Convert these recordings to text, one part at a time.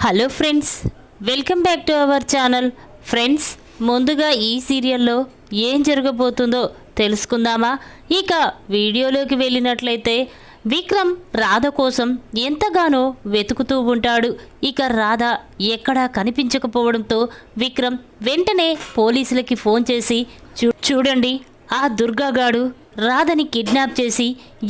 Hello friends, welcome back to our channel. Friends, ముందుగా ఈ సీరియల్లో ఏం జరగబోతుందో తెలుసుకుందామా? ఇక వీడియోలోకి వెళ్ళినట్లయితే విక్రమ్ రాధ కోసం ఎంతగానో వెతుకుతూ ఉంటాడు. ఇక రాధ ఎక్కడా కనిపించకపోవడంతో విక్రమ్ వెంటనే పోలీసులకి ఫోన్ చేసి చూడండి, ఆ దుర్గాగాడు రాధని కిడ్నాప్ చేసి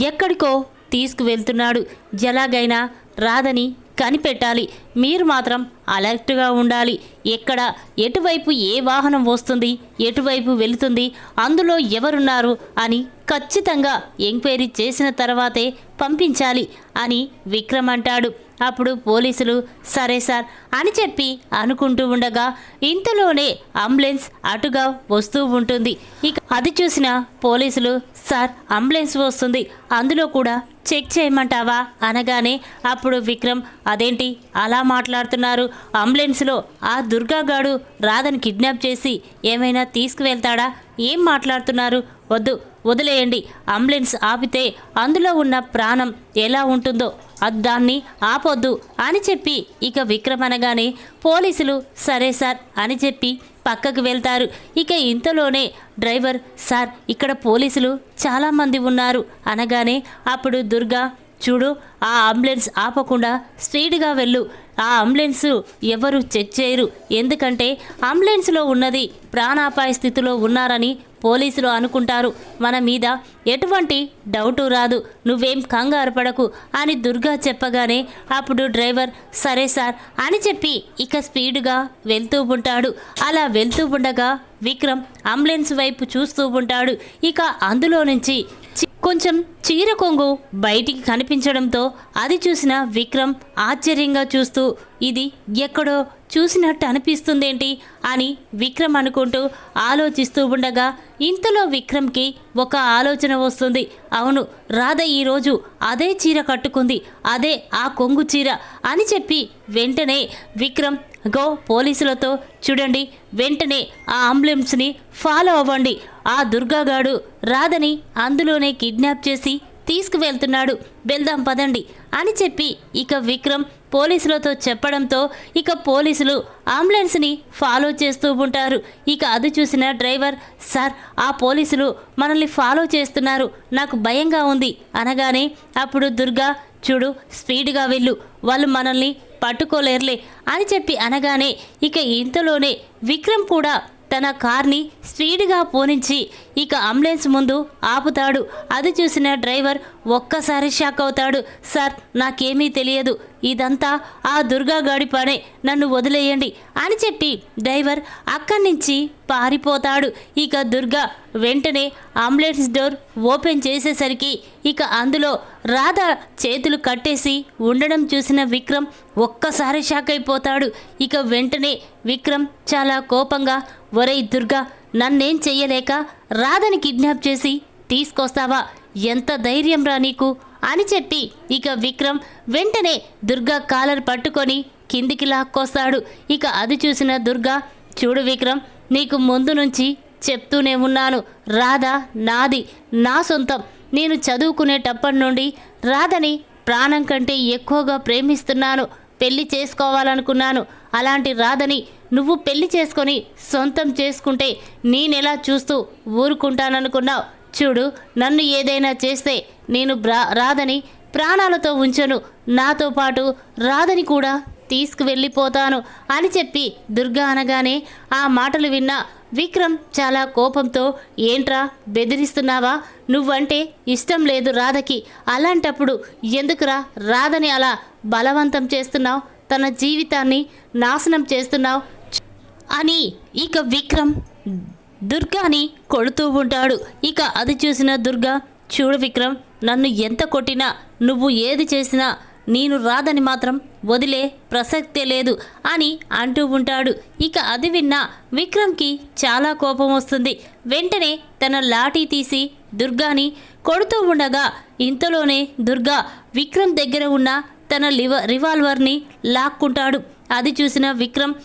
ఎక్కడికో తీసుకువెళ్తున్నాడు. ఎలాగైనా రాధని కనిపెట్టాలి. మీరు మాత్రం అలర్ట్గా ఉండాలి. ఎక్కడ ఎటువైపు ఏ వాహనం వస్తుంది, ఎటువైపు వెళుతుంది, అందులో ఎవరున్నారు అని ఖచ్చితంగా ఎంక్వైరీ చేసిన తర్వాతే పంపించాలి అని విక్రమ్ అంటాడు. అప్పుడు పోలీసులు సరే సార్ అని చెప్పి అనుకుంటూ ఉండగా ఇంతలోనే అంబులెన్స్ అటుగా వస్తూ ఉంటుంది. ఇక అది చూసిన పోలీసులు సార్ అంబులెన్స్ వస్తుంది, అందులో కూడా చెక్ చేయమంటావా అనగానే అప్పుడు విక్రమ్ అదేంటి అలా మాట్లాడుతున్నారు? అంబులెన్స్లో ఆ దుర్గాగాడు రాధని కిడ్నాప్ చేసి ఏమైనా తీసుకువెళ్తాడా? ఏం మాట్లాడుతున్నారు? వద్దు, వదిలేయండి. అంబులెన్స్ ఆపితే అందులో ఉన్న ప్రాణం ఎలా ఉంటుందో దాన్ని ఆపొద్దు అని చెప్పి ఇక విక్రమ్ అనగానే పోలీసులు సరే సార్ అని చెప్పి పక్కకు వెళ్తారు. ఇక ఇంతలోనే డ్రైవర్ సార్ ఇక్కడ పోలీసులు చాలామంది ఉన్నారు అనగానే అప్పుడు దుర్గా చూడు, ఆ అంబులెన్స్ ఆపకుండా స్పీడ్గా వెళ్ళు. ఆ అంబులెన్స్ ఎవరు చెక్ చేయరు, ఎందుకంటే అంబులెన్స్లో ఉన్నది ప్రాణాపాయ స్థితిలో ఉన్నారని పోలీసులు అనుకుంటారు. మన మీద ఎటువంటి డౌటు రాదు, నువ్వేం కంగారు పడకు అని దుర్గా చెప్పగానే అప్పుడు డ్రైవర్ సరే సార్ అని చెప్పి ఇక స్పీడ్గా వెళ్తూ ఉంటాడు. అలా వెళ్తూ ఉండగా విక్రమ్ అంబులెన్స్ వైపు చూస్తూ ఉంటాడు. ఇక అందులో నుంచి కొంచెం చీర కొంగు బయటికి కనిపించడంతో అది చూసిన విక్రమ్ ఆశ్చర్యంగా చూస్తూ ఇది ఎక్కడో చూసినట్టు అనిపిస్తుందేంటి అని విక్రమ్ అనుకుంటూ ఆలోచిస్తూ ఉండగా ఇంతలో విక్రమ్కి ఒక ఆలోచన వస్తుంది. అవును, రాధ ఈరోజు అదే చీర కట్టుకుంది, అదే ఆ కొంగు చీర అని చెప్పి వెంటనే విక్రమ్ పోలీసులతో చూడండి, వెంటనే ఆ అంబులెన్స్ని ఫాలో అవ్వండి. ఆ దుర్గాగాడు రాధని అందులోనే కిడ్నాప్ చేసి తీసుకువెళ్తున్నాడు, వెళ్దాం పదండి అని చెప్పి ఇక విక్రమ్ పోలీసులతో చెప్పడంతో ఇక పోలీసులు అంబులెన్స్ని ఫాలో చేస్తూ ఉంటారు. ఇక అది చూసిన డ్రైవర్ సార్ ఆ పోలీసులు మనల్ని ఫాలో చేస్తున్నారు, నాకు భయంగా ఉంది అనగానే అప్పుడు దుర్గా చూడు, స్పీడ్గా వెళ్ళు, వాళ్ళు మనల్ని పట్టుకోలేరులే అని చెప్పి అనగానే ఇక ఇంతలోనే విక్రమ్ కూడా తన కార్ని స్పీడ్గా పోనించి ఇక అంబులెన్స్ ముందు ఆపుతాడు. అది చూసిన డ్రైవర్ ఒక్కసారి షాక్ అవుతాడు. సార్ నాకేమీ తెలియదు, ఇదంతా ఆ దుర్గాగాడి పనే, నన్ను వదిలేయండి అని చెప్పి డ్రైవర్ అక్కడి నుంచి పారిపోతాడు. ఇక దుర్గా వెంటనే అంబులెన్స్ డోర్ ఓపెన్ చేసేసరికి ఇక అందులో రాధ చేతులు కట్టేసి ఉండడం చూసిన విక్రమ్ ఒక్కసారి షాక్ అయిపోతాడు. ఇక వెంటనే విక్రమ్ చాలా కోపంగా ఒరేయ్ దుర్గా, నన్నేం చెయ్యలేక రాధని కిడ్నాప్ చేసి తీసుకొస్తావా? ఎంత ధైర్యం రా నీకు అని చెప్పి ఇక విక్రమ్ వెంటనే దుర్గా కాలర్ పట్టుకొని కిందికి లాక్కొస్తాడు. ఇక అది చూసిన దుర్గా చూడు విక్రమ్, నీకు ముందు నుంచి చెప్తూనే ఉన్నాను, రాధ నాది, నా సొంతం. నేను చదువుకునేటప్పటి నుండి రాధని ప్రాణం కంటే ఎక్కువగా ప్రేమిస్తున్నాను, పెళ్లి చేసుకోవాలనుకున్నాను. అలాంటి రాధని నువ్వు పెళ్లి చేసుకొని సొంతం చేసుకుంటే నేనెలా చూస్తూ ఊరుకుంటాననుకున్నావు? చూడు, నన్ను ఏదైనా చేస్తే నేను రాధని ప్రాణాలతో ఉంచను, నాతో పాటు రాధని కూడా తీసుకువెళ్ళిపోతాను అని చెప్పి దుర్గా అనగానే ఆ మాటలు విన్న విక్రమ్ చాలా కోపంతో ఏంట్రా బెదిరిస్తున్నావా? నువ్వంటే ఇష్టం లేదు రాధకి, అలాంటప్పుడు ఎందుకురా రాధని అలా బలవంతం చేస్తున్నావు, తన జీవితాన్ని నాశనం చేస్తున్నావు అని ఇక విక్రమ్ దుర్గాని కొడుతూ ఉంటాడు. ఇక అది చూసిన దుర్గా చూడు విక్రమ్, నన్ను ఎంత కొట్టినా నువ్వు ఏది చేసినా నేను రాధని మాత్రం వదిలే ప్రసక్తే లేదు అని అంటూ ఉంటాడు. ఇక అది విన్న విక్రమ్కి చాలా కోపం వస్తుంది. వెంటనే తన లాఠీ తీసి దుర్గాని కొడుతూ ఉండగా ఇంతలోనే దుర్గా విక్రమ్ దగ్గర ఉన్న తన రివాల్వర్ని లాక్కుంటాడు. అది చూసిన విక్రమ్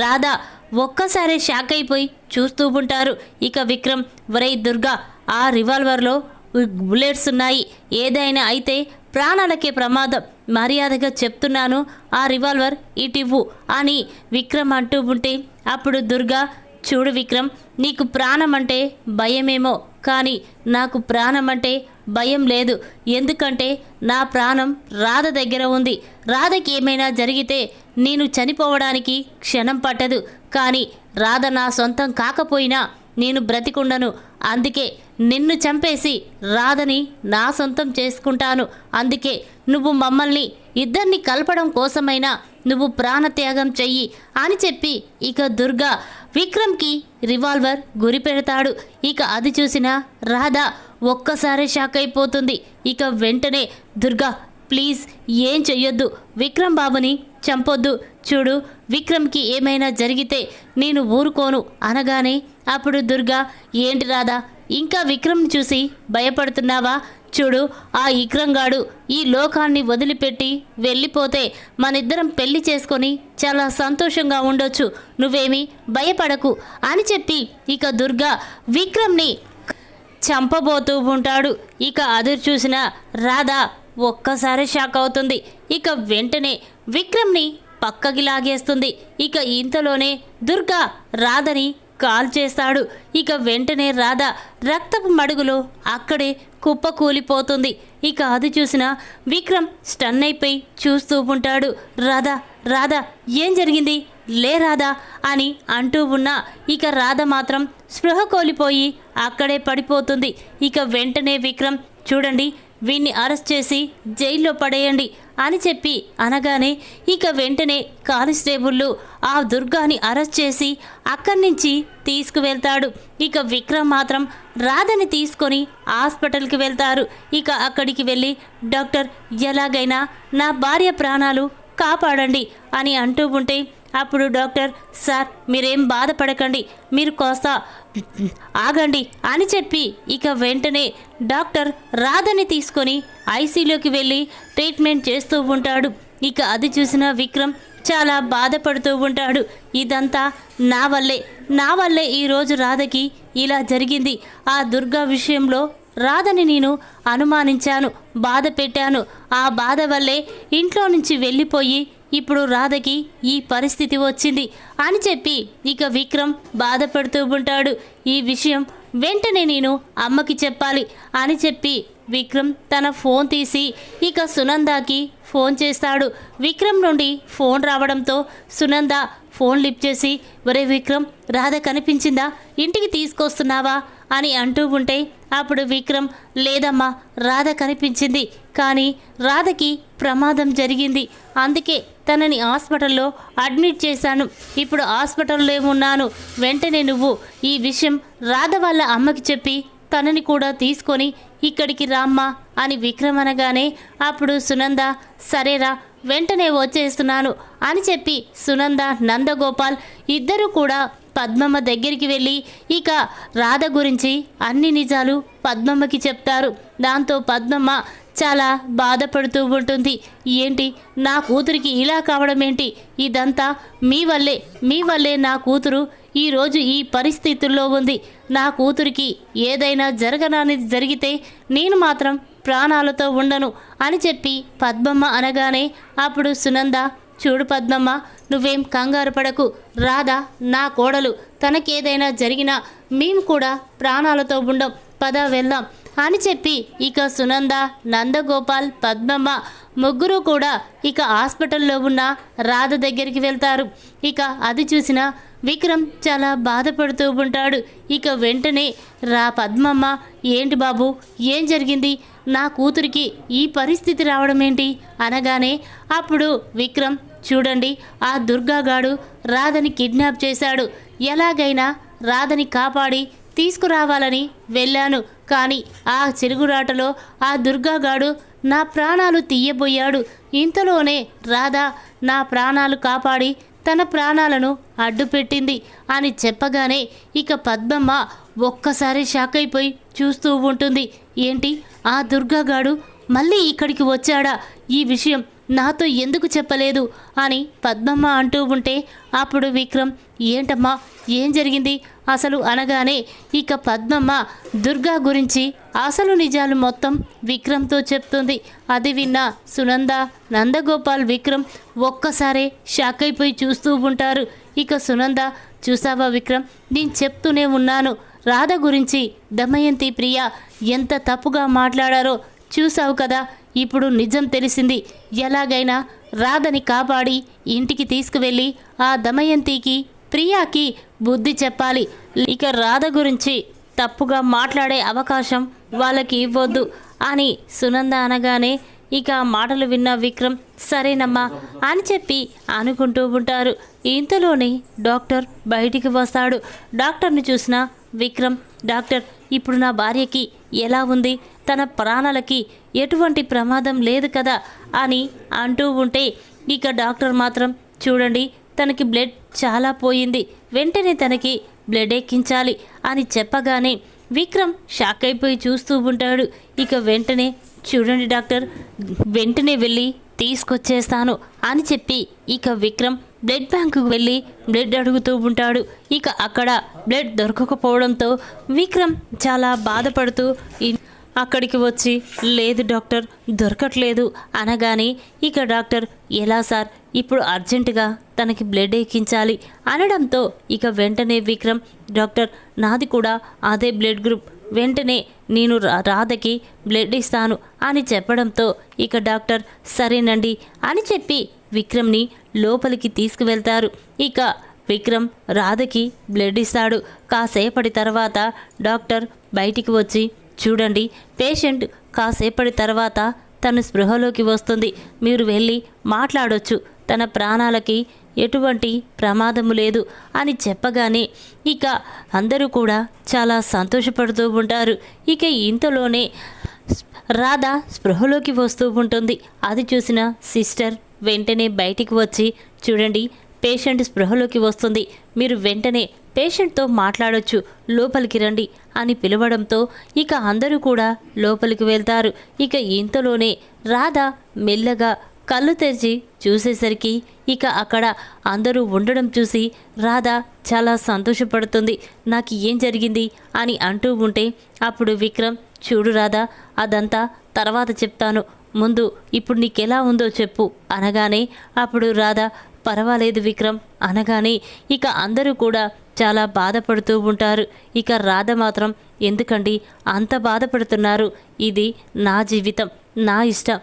రాధ ఒక్కసారి షాక్ అయిపోయి చూస్తూ ఉంటారు. ఇక విక్రమ్ ఒరేయ్ దుర్గా, ఆ రివాల్వర్లో బుల్లెట్స్ ఉన్నాయి, ఏదైనా అయితే ప్రాణాలకే ప్రమాదం, మర్యాదగా చెప్తున్నాను, ఆ రివాల్వర్ ఇటివ్వు అని విక్రమ్ అంటూ ఉంటే అప్పుడు దుర్గా, చూడు విక్రమ్, నీకు ప్రాణం అంటే భయమేమో, కానీ నాకు ప్రాణం అంటే భయం లేదు. ఎందుకంటే నా ప్రాణం రాధ దగ్గర ఉంది. రాధకి ఏమైనా జరిగితే నేను చనిపోవడానికి క్షణం పట్టదు. కానీ రాధ నా సొంతం కాకపోయినా నేను బ్రతికుండను. అందుకే నిన్ను చంపేసి రాధని నా సొంతం చేసుకుంటాను. అందుకే నువ్వు మమ్మల్ని ఇద్దరిని కలపడం కోసమైనా నువ్వు ప్రాణత్యాగం చెయ్యి అని చెప్పి ఇక దుర్గా విక్రమ్కి రివాల్వర్ గురి పెడతాడు. ఇక అది చూసిన రాధ ఒక్కసారి షాక్ అయిపోతుంది. ఇక వెంటనే, దుర్గా ప్లీజ్ ఏం చెయ్యొద్దు, విక్రమ్ బాబుని చంపొద్దు. చూడు, విక్రమ్కి ఏమైనా జరిగితే నేను ఊరుకోను అనగానే అప్పుడు దుర్గా, ఏంటి రాధా, ఇంకా విక్రమ్ని చూసి భయపడుతున్నావా? చూడు, ఆ విక్రంగాడు ఈ లోకాన్ని వదిలిపెట్టి వెళ్ళిపోతే మనిద్దరం పెళ్లి చేసుకొని చాలా సంతోషంగా ఉండొచ్చు. నువ్వేమీ భయపడకు అని చెప్పి ఇక దుర్గా విక్రమ్ని చంపబోతూ ఉంటాడు. ఇక అది చూసిన రాధ ఒక్కసారి షాక్ అవుతుంది. ఇక వెంటనే విక్రమ్ని పక్కకి లాగేస్తుంది. ఇక ఇంతలోనే దుర్గా రాధని కాల్ చేస్తాడు. ఇక వెంటనే రాధ రక్తపు మడుగులో అక్కడే కుప్పకూలిపోతుంది. ఇక అది చూసిన విక్రమ్ స్టన్ అయిపోయి చూస్తూ ఉంటాడు. రాధా, రాధా ఏం జరిగింది? లే రాధా అని అంటూ ఉన్నా ఇక రాధ మాత్రం స్పృహ కోల్పోయి అక్కడే పడిపోతుంది. ఇక వెంటనే విక్రమ్, చూడండి, వీణ్ణి అరెస్ట్ చేసి జైల్లో పడేయండి అని చెప్పి అనగానే ఇక వెంటనే కానిస్టేబుళ్ళు ఆ దుర్గాని అరెస్ట్ చేసి అక్కడి నుంచి తీసుకువెళ్తాడు. ఇక విక్రమ్ మాత్రం రాధని తీసుకొని హాస్పిటల్కి వెళ్తారు. ఇక అక్కడికి వెళ్ళి, డాక్టర్ ఎలాగైనా నా భార్య ప్రాణాలు కాపాడండి అని అంటూ ఉంటే అప్పుడు డాక్టర్, సార్ మీరేం బాధపడకండి, మీరు కోస్తా ఆగండి అని చెప్పి ఇక వెంటనే డాక్టర్ రాధని తీసుకొని ఐసీయూలోకి వెళ్ళి ట్రీట్మెంట్ చేస్తూ ఉంటాడు. ఇక అది చూసిన విక్రమ్ చాలా బాధపడుతూ ఉంటాడు. ఇదంతా నా వల్లే ఈరోజు రాధకి ఇలా జరిగింది. ఆ దుర్గా విషయంలో రాధని నేను అనుమానించాను, బాధ పెట్టాను. ఆ బాధ వల్లే ఇంట్లో నుంచి వెళ్ళిపోయి ఇప్పుడు రాధకి ఈ పరిస్థితి వచ్చింది అని చెప్పి ఇక విక్రమ్ బాధపడుతూ ఉంటాడు. ఈ విషయం వెంటనే నేను అమ్మకి చెప్పాలి అని చెప్పి విక్రమ్ తన ఫోన్ తీసి ఇక సునందాకి ఫోన్ చేస్తాడు. విక్రమ్ నుండి ఫోన్ రావడంతో సునంద ఫోన్ లిఫ్ట్ చేసి, ఒరే విక్రమ్, రాధ కనిపించిందా? ఇంటికి తీసుకొస్తున్నావా అని అంటూ ఉంటే అప్పుడు విక్రమ్, లేదమ్మా, రాధ కనిపించింది, కానీ రాధకి ప్రమాదం జరిగింది. అందుకే తనని హాస్పిటల్లో అడ్మిట్ చేశాను. ఇప్పుడు హాస్పిటల్లో ఉన్నాను. వెంటనే నువ్వు ఈ విషయం రాధ వాళ్ళ అమ్మకి చెప్పి తనని కూడా తీసుకొని ఇక్కడికి రామ్మా అని విక్రమ్ అనగానే అప్పుడు సునంద, సరేరా, వెంటనే వచ్చేస్తున్నాను అని చెప్పి సునంద, నందగోపాల్ ఇద్దరూ కూడా పద్మమ్మ దగ్గరికి వెళ్ళి ఇక రాధ గురించి అన్ని నిజాలు పద్మమ్మకి చెప్తారు. దాంతో పద్మమ్మ చాలా బాధపడుతూ ఉంటుంది. ఏంటి, నా కూతురికి ఇలా కావడం ఏంటి? ఇదంతా మీ వల్లే నా కూతురు ఈరోజు ఈ పరిస్థితుల్లో ఉంది. నా కూతురికి ఏదైనా జరగనానిది జరిగితే నేను మాత్రం ప్రాణాలతో ఉండను అని చెప్పి పద్మమ్మ అనగానే అప్పుడు సునంద, చూడు పద్మమ్మ, నువ్వేం కంగారు పడకు. రాధ నా కోడలు, తనకేదైనా జరిగినా మేము కూడా ప్రాణాలతో ఉండం, పద వెళ్దాం అని చెప్పి ఇక సునంద, నందగోపాల్, పద్మమ్మ ముగ్గురు కూడా ఇక హాస్పిటల్లో ఉన్న రాధ దగ్గరికి వెళ్తారు. ఇక అది చూసిన విక్రమ్ చాలా బాధపడుతూ ఉంటాడు. ఇక వెంటనే పద్మమ్మ, ఏంటి బాబు, ఏం జరిగింది? నా కూతురికి ఈ పరిస్థితి రావడం ఏంటి అనగానే అప్పుడు విక్రమ్, చూడండి, ఆ దుర్గాగాడు రాధని కిడ్నాప్ చేశాడు. ఎలాగైనా రాధని కాపాడి తీసుకురావాలని వెళ్ళాను. కానీ ఆ చిరుగురాటలో ఆ దుర్గాగాడు నా ప్రాణాలు తీయబోయాడు. ఇంతలోనే రాధ నా ప్రాణాలు కాపాడి తన ప్రాణాలను అడ్డుపెట్టింది అని చెప్పగానే ఇక పద్మమ్మ ఒక్కసారి షాక్ అయిపోయి చూస్తూ ఉంటుంది. ఏంటి, ఆ దుర్గాగాడు మళ్ళీ ఇక్కడికి వచ్చాడా? ఈ విషయం నాతో ఎందుకు చెప్పలేదు అని పద్మమ్మ అంటూ ఉంటే అప్పుడు విక్రమ్ ఏంటమ్మా ఏం జరిగింది అసలు అనగానే ఇక పద్మమ్మ దుర్గా గురించి అసలు నిజాలు మొత్తం విక్రమ్తో చెప్తుంది. అది విన్న సునంద, నందగోపాల్, విక్రమ్ ఒక్కసారే షాక్ అయిపోయి చూస్తూ ఉంటారు. ఇక సునంద, చూసావా విక్రమ్, నేను చెప్తూనే ఉన్నాను రాధ గురించి దమయంతి ప్రియ ఎంత తప్పుగా మాట్లాడారో చూసావు కదా, ఇప్పుడు నిజం తెలిసింది. ఎలాగైనా రాధని కాపాడి ఇంటికి తీసుకువెళ్ళి ఆ దమయంతికి ప్రియాకి బుద్ధి చెప్పాలి. ఇక రాధ గురించి తప్పుగా మాట్లాడే అవకాశం వాళ్ళకి ఇవ్వద్దు అని సునంద అనగానే ఇక ఆ మాటలు విన్న విక్రమ్ సరేనమ్మా అని చెప్పి అనుకుంటూ ఉంటారు. ఇంతలోనే డాక్టర్ బయటికి వస్తాడు. డాక్టర్ని చూసిన విక్రమ్, డాక్టర్ ఇప్పుడు నా భార్యకి ఎలా ఉంది, తన ప్రాణాలకి ఎటువంటి ప్రమాదం లేదు కదా అని అంటూ ఉంటే ఇక డాక్టర్ మాత్రం చూడండి తనకి బ్లడ్ చాలా పోయింది, వెంటనే తనకి బ్లడ్ ఎక్కించాలి అని చెప్పగానే విక్రమ్ షాక్ అయిపోయి చూస్తూ ఉంటాడు. ఇక వెంటనే చూడండి డాక్టర్, వెంటనే వెళ్ళి తీసుకొచ్చేస్తాను అని చెప్పి ఇక విక్రమ్ బ్లడ్ బ్యాంకుకు వెళ్ళి బ్లడ్ అడుగుతూ ఉంటాడు. ఇక అక్కడ బ్లడ్ దొరకకపోవడంతో విక్రమ్ చాలా బాధపడుతూ అక్కడికి వచ్చి లేదు డాక్టర్ దొరకట్లేదు అనగానే ఇక డాక్టర్ ఎలా సార్, ఇప్పుడు అర్జెంటుగా తనకి బ్లడ్ ఎక్కించాలి అనడంతో ఇక వెంటనే విక్రమ్ డాక్టర్ నాది కూడా అదే బ్లడ్ గ్రూప్, వెంటనే నేను రాధకి బ్లడ్ ఇస్తాను అని చెప్పడంతో ఇక డాక్టర్ సరేనండి అని చెప్పి విక్రమ్ని లోపలికి తీసుకువెళ్తారు. ఇక విక్రమ్ రాధకి బ్లడ్ ఇస్తాడు. కాసేపటి తర్వాత డాక్టర్ బయటికి వచ్చి చూడండి పేషెంట్ కాసేపటి తర్వాత తను స్పృహలోకి వస్తుంది, మీరు వెళ్ళి మాట్లాడొచ్చు, తన ప్రాణాలకి ఎటువంటి ప్రమాదము లేదు అని చెప్పగానే ఇక అందరూ కూడా చాలా సంతోషపడుతూ ఉంటారు. ఇక ఇంతలోనే రాధ స్పృహలోకి వస్తూ ఉంటుంది. అది చూసిన సిస్టర్ వెంటనే బయటికి వచ్చి చూడండి పేషెంట్ స్పృహలోకి వస్తుంది, మీరు వెంటనే పేషెంట్తో మాట్లాడొచ్చు, లోపలికి రండి అని పిలవడంతో ఇక అందరూ కూడా లోపలికి వెళ్తారు. ఇక ఇంతలోనే రాధ మెల్లగా కళ్ళు తెరిచి చూసేసరికి ఇక అక్కడ అందరూ ఉండడం చూసి రాధ చాలా సంతోషపడుతుంది. నాకు ఏం జరిగింది అని అంటూ ఉంటే అప్పుడు విక్రమ్ చూడు రాధ, అదంతా తర్వాత చెప్తాను, ముందు ఇప్పుడు నీకెలా ఉందో చెప్పు అనగానే అప్పుడు రాధ పర్వాలేదు విక్రమ్ అనగానే ఇక అందరూ కూడా చాలా బాధపడుతూ ఉంటారు. ఇక రాధ మాత్రం ఎందుకండి అంత బాధపడుతున్నారు, ఇది నా జీవితం, నా ఇష్టం,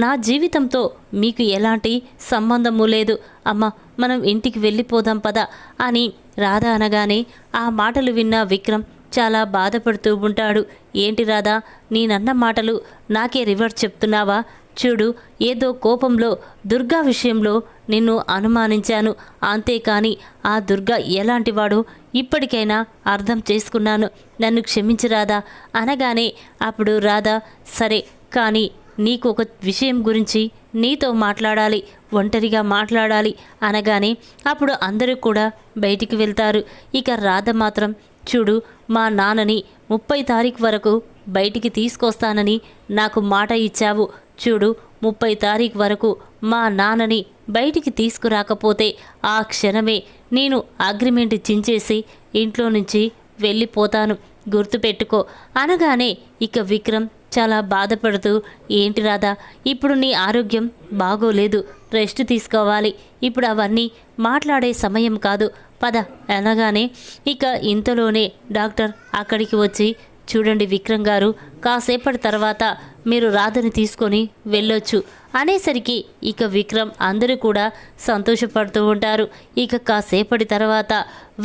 నా జీవితంతో మీకు ఎలాంటి సంబంధము లేదు, అమ్మ మనం ఇంటికి వెళ్ళిపోదాం పద అని రాధ అనగానే ఆ మాటలు విన్న విక్రమ్ చాలా బాధపడుతూ ఉంటాడు. ఏంటి రాధా, నేనన్న మాటలు నాకే రివర్స్ చెప్తున్నావా? చూడు, ఏదో కోపంలో దుర్గా విషయంలో నిన్ను అనుమానించాను, అంతేకాని ఆ దుర్గా ఎలాంటివాడో ఇప్పటికైనా అర్థం చేసుకున్నాను, నన్ను క్షమించు రాధా అనగానే అప్పుడు రాధా సరే, కానీ నీకు ఒక విషయం గురించి నీతో మాట్లాడాలి, ఒంటరిగా మాట్లాడాలి అనగానే అప్పుడు అందరూ కూడా బయటికి వెళ్తారు. ఇక రాధ మాత్రం చూడు, మా నాన్నని 30 తారీఖు వరకు బయటికి తీసుకొస్తానని నాకు మాట ఇచ్చావు, చూడు 30 తారీఖు వరకు మా నాన్నని బయటికి తీసుకురాకపోతే ఆ క్షణమే నేను అగ్రిమెంట్ చించేసి ఇంట్లో నుంచి వెళ్ళిపోతాను, గుర్తుపెట్టుకో అనగానే ఇక విక్రమ్ చాలా బాధపడుతూ ఏంటి రాధా, ఇప్పుడు నీ ఆరోగ్యం బాగోలేదు, రెస్ట్ తీసుకోవాలి, ఇప్పుడు అవన్నీ మాట్లాడే సమయం కాదు, పద అనగానే ఇక ఇంతలోనే డాక్టర్ అక్కడికి వచ్చి చూడండి విక్రమ్ గారు, కాసేపటి తర్వాత మీరు రాధని తీసుకొని వెళ్ళొచ్చు అనేసరికి ఇక విక్రమ్ అందరూ కూడా సంతోషపడుతూ ఉంటారు. ఇక కాసేపటి తర్వాత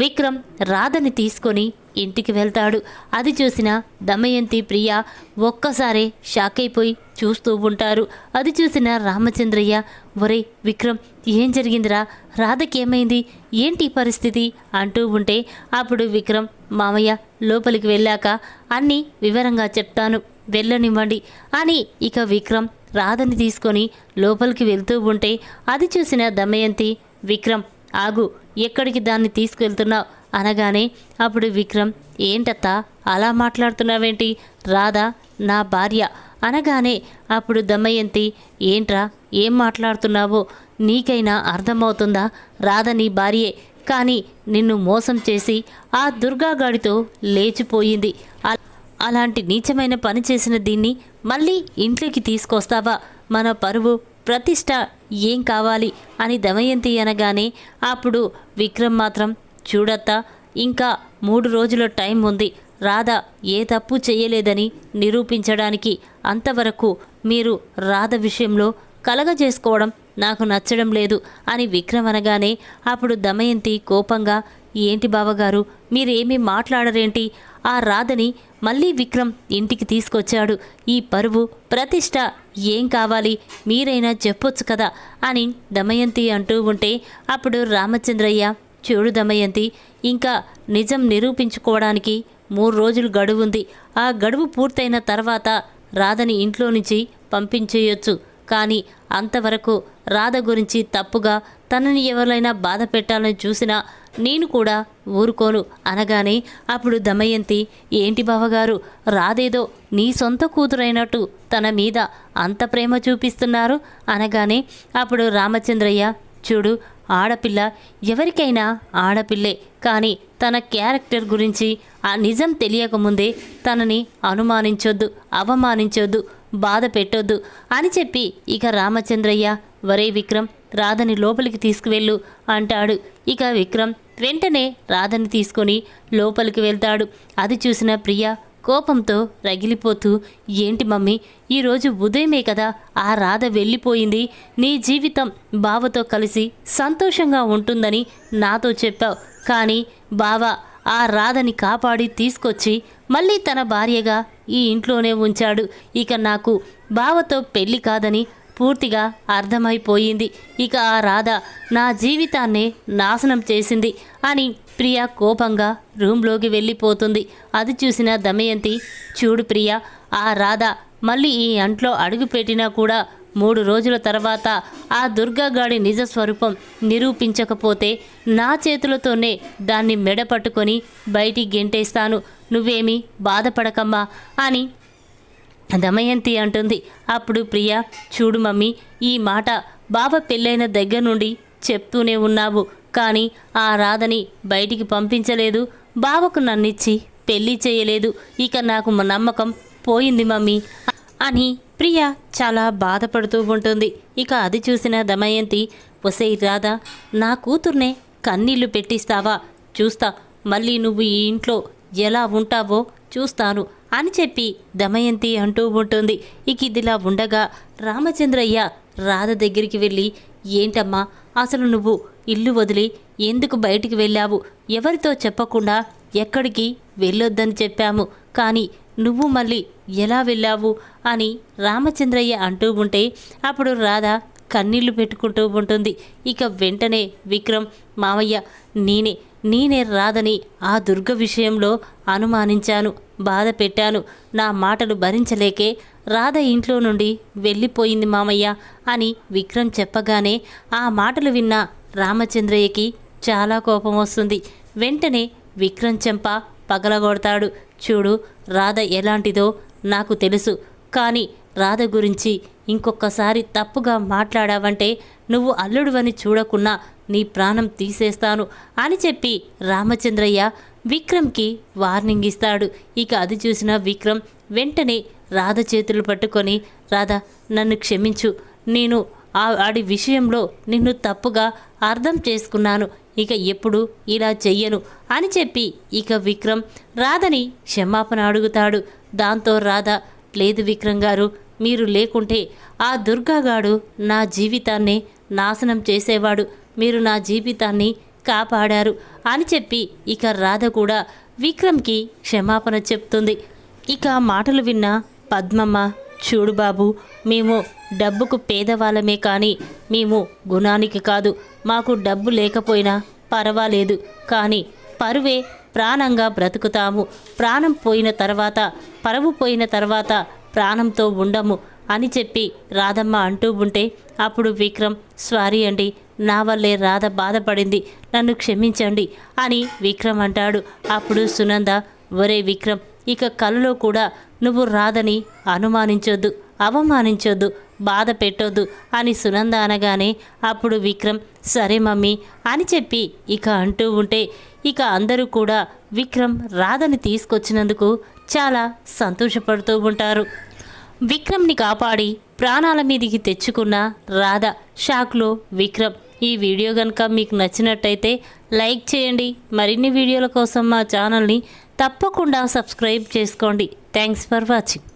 విక్రమ్ రాధని తీసుకొని ఇంటికి వెళ్తాడు. అది చూసిన దమయంతి ప్రియ ఒక్కసారే షాక్ అయిపోయి చూస్తూ ఉంటారు. అది చూసిన రామచంద్రయ్య ఒరే విక్రమ్ ఏం జరిగిందిరా, రాధకి ఏమైంది, ఏంటి పరిస్థితి అంటూ ఉంటే అప్పుడు విక్రమ్ మామయ్య లోపలికి వెళ్ళాక అన్నీ వివరంగా చెప్తాను, వెళ్ళనివ్వండి అని ఇక విక్రమ్ రాధని తీసుకొని లోపలికి వెళ్తూ ఉంటే అది చూసిన దమయంతి విక్రమ్ ఆగు, ఎక్కడికి దాన్ని తీసుకువెళ్తున్నావు అనగానే అప్పుడు విక్రమ్ ఏంటత్తా అలా మాట్లాడుతున్నావేంటి, రాధ నా భార్య అనగానే అప్పుడు దమయంతి, ఏంట్రా ఏం మాట్లాడుతున్నావో నీకైనా అర్థమవుతుందా? రాధ నీ భార్యే, కానీ నిన్ను మోసం చేసి ఆ దుర్గాగాడితో లేచిపోయింది. అలాంటి నీచమైన పని చేసిన దీన్ని మళ్ళీ ఇంట్లోకి తీసుకొస్తావా? మన పరువు ప్రతిష్ట ఏం కావాలి అని దమయంతి అనగానే అప్పుడు విక్రమ్ మాత్రం, చూడత్తా, ఇంకా 3 రోజుల టైం ఉంది. రాధ ఏ తప్పు చేయలేదని నిరూపించడానికి. అంతవరకు మీరు రాధ విషయంలో కలగజేసుకోవడం నాకు నచ్చడం లేదు అని విక్రమ్ అనగానే అప్పుడు దమయంతి కోపంగా, ఏంటి బావగారు మీరేమీ మాట్లాడరేంటి? ఆ రాధని మళ్ళీ విక్రమ్ ఇంటికి తీసుకొచ్చాడు. ఈ పరువు ప్రతిష్ట ఏం కావాలి మీరైనా చెప్పొచ్చు కదా అని దమయంతి అంటూ ఉంటే అప్పుడు రామచంద్రయ్య, చూడు దమయంతి, ఇంకా నిజం నిరూపించుకోవడానికి 3 రోజులు గడువు ఉంది. ఆ గడువు పూర్తయిన తర్వాత రాధని ఇంట్లో నుంచి పంపించేయొచ్చు. కానీ అంతవరకు రాధ గురించి తప్పుగా తనని ఎవరైనా బాధ పెట్టాలని చూసినా నేను కూడా ఊరుకోను అనగానే అప్పుడు దమయంతి, ఏంటి బావగారు, రాధేదో నీ సొంత కూతురైనట్టు తన మీద అంత ప్రేమ చూపిస్తున్నారు అనగానే అప్పుడు రామచంద్రయ్య, చూడు, ఆడపిల్ల ఎవరికైనా ఆడపిల్లే, కానీ తన క్యారెక్టర్ గురించి ఆ నిజం తెలియకముందే తనని అనుమానించొద్దు, అవమానించొద్దు, బాధ పెట్టొద్దు అని చెప్పి ఇక రామచంద్రయ్య, వరే విక్రమ్, రాధని లోపలికి తీసుకువెళ్ళు అంటాడు. ఇక విక్రమ్ వెంటనే రాధని తీసుకొని లోపలికి వెళ్తాడు. అది చూసిన ప్రియ కోపంతో రగిలిపోతూ, ఏంటి మమ్మీ, ఈరోజు ఉదయమే కదా ఆ రాధ వెళ్ళిపోయింది. నీ జీవితం బావతో కలిసి సంతోషంగా ఉంటుందని నాతో చెప్పావు, కానీ బావ ఆ రాధని కాపాడి తీసుకొచ్చి మళ్ళీ తన భార్యగా ఈ ఇంట్లోనే ఉంచాడు. ఇక నాకు బావతో పెళ్లి కాదని పూర్తిగా అర్థమైపోయింది. ఇక ఆ రాధ నా జీవితాన్నే నాశనం చేసింది అని ప్రియ కోపంగా రూమ్లోకి వెళ్ళిపోతుంది. అది చూసిన దమయంతి, చూడు ప్రియ, ఆ రాధ మళ్ళీ ఈ ఇంట్లో అడుగుపెట్టినా కూడా 3 రోజుల తర్వాత ఆ దుర్గాగాడి నిజస్వరూపం నిరూపించకపోతే నా చేతులతోనే దాన్ని మెడ పట్టుకొని బయటికి గెంటేస్తాను. నువ్వేమీ బాధపడకమ్మా అని దమయంతి అంటుంది. అప్పుడు ప్రియ, చూడు మమ్మీ, ఈ మాట బావ పెళ్ళైన దగ్గర నుండి చెప్తూనే ఉన్నావు, కానీ ఆ రాధని బయటికి పంపించలేదు, బావకు నన్నిచ్చి పెళ్ళి చేయలేదు. ఇక నాకు నమ్మకం పోయింది మమ్మీ అని ప్రియ చాలా బాధపడుతూ ఉంటుంది. ఇక అది చూసిన దమయంతి, ఒసేయ్ రాధ, నా కూతుర్నే కన్నీళ్లు పెట్టిస్తావా? చూస్తా, మళ్ళీ నువ్వు ఈ ఇంట్లో ఎలా ఉంటావో చూస్తాను అని చెప్పి దమయంతి అంటూ ఉంటుంది. ఇక ఇదిలా ఉండగా రామచంద్రయ్య రాధ దగ్గరికి వెళ్ళి, ఏంటమ్మా, అసలు నువ్వు ఇల్లు వదిలి ఎందుకు బయటికి వెళ్ళావు? ఎవరితో చెప్పకుండా ఎక్కడికి వెళ్ళొద్దని చెప్పాము, కానీ నువ్వు మళ్ళీ ఎలా వెళ్ళావు అని రామచంద్రయ్య అంటూ ఉంటే అప్పుడు రాధ కన్నీళ్లు పెట్టుకుంటూ ఉంటుంది. ఇక వెంటనే విక్రమ్, మావయ్య, నేనే రాధని ఆ దుర్గ విషయంలో అనుమానించాను, బాధ పెట్టాను. నా మాటలు భరించలేకే రాధ ఇంట్లో నుండి వెళ్ళిపోయింది మామయ్య అని విక్రమ్ చెప్పగానే ఆ మాటలు విన్న రామచంద్రయ్యకి చాలా కోపం వస్తుంది. వెంటనే విక్రమ్ చెంప పగలగొడతాడు. చూడు, రాధ ఎలాంటిదో నాకు తెలుసు, కానీ రాధ గురించి ఇంకొకసారి తప్పుగా మాట్లాడావంటే నువ్వు అల్లుడువని చూడకున్నా నీ ప్రాణం తీసేస్తాను అని చెప్పి రామచంద్రయ్య విక్రమ్కి వార్నింగ్ ఇస్తాడు. ఇక అది చూసిన విక్రమ్ వెంటనే రాధ చేతులు పట్టుకొని, రాధ, నన్ను క్షమించు, నేను ఆడి విషయంలో నిన్ను తప్పుగా అర్థం చేసుకున్నాను, ఇక ఎప్పుడు ఇలా చెయ్యను అని చెప్పి ఇక విక్రమ్ రాధని క్షమాపణ అడుగుతాడు. దాంతో రాధ, లేదు విక్రమ్ గారు, మీరు లేకుంటే ఆ దుర్గాగాడు నా జీవితాన్ని నాశనం చేసేవాడు, మీరు నా జీవితాన్ని కాపాడారు అని చెప్పి ఇక రాధ కూడా విక్రమ్కి క్షమాపణ చెప్తుంది. ఇక మాటలు విన్న పద్మమ్మ, చూడు బాబు, మేము డబ్బుకు పేదవాళ్ళమే, కానీ మేము గుణానికి కాదు. మాకు డబ్బు లేకపోయినా పర్వాలేదు, కానీ పరువే ప్రాణంగా బ్రతుకుతాము. ప్రాణం పోయిన తర్వాత, పరువు పోయిన తర్వాత ప్రాణంతో ఉండము అని చెప్పి రాధమ్మ అంటూ ఉంటే అప్పుడు విక్రమ్, సారీ అండి, నా వల్లే రాధ బాధపడింది, నన్ను క్షమించండి అని విక్రమ్ అంటాడు. అప్పుడు సునంద, ఒరే విక్రమ్, ఇక కలలో కూడా నువ్వు రాదని అనుమానించొద్దు, అవమానించొద్దు, బాధ పెట్టొద్దు అని సునంద అనగానే అప్పుడు విక్రమ్ సరే మమ్మీ అని చెప్పి ఇక అంటూ ఉంటే ఇక అందరూ కూడా విక్రమ్ రాధని తీసుకొచ్చినందుకు చాలా సంతోషపడుతూ ఉంటారు. విక్రమ్ని కాపాడి ప్రాణాల మీదికి తెచ్చుకున్న రాధ షాక్లో విక్రమ్. ఈ వీడియో కనుక మీకు నచ్చినట్టయితే లైక్ చేయండి. మరిన్ని వీడియోల కోసం మా ఛానల్ని తప్పకుండా సబ్స్క్రైబ్ చేసుకోండి. Thanks for watching.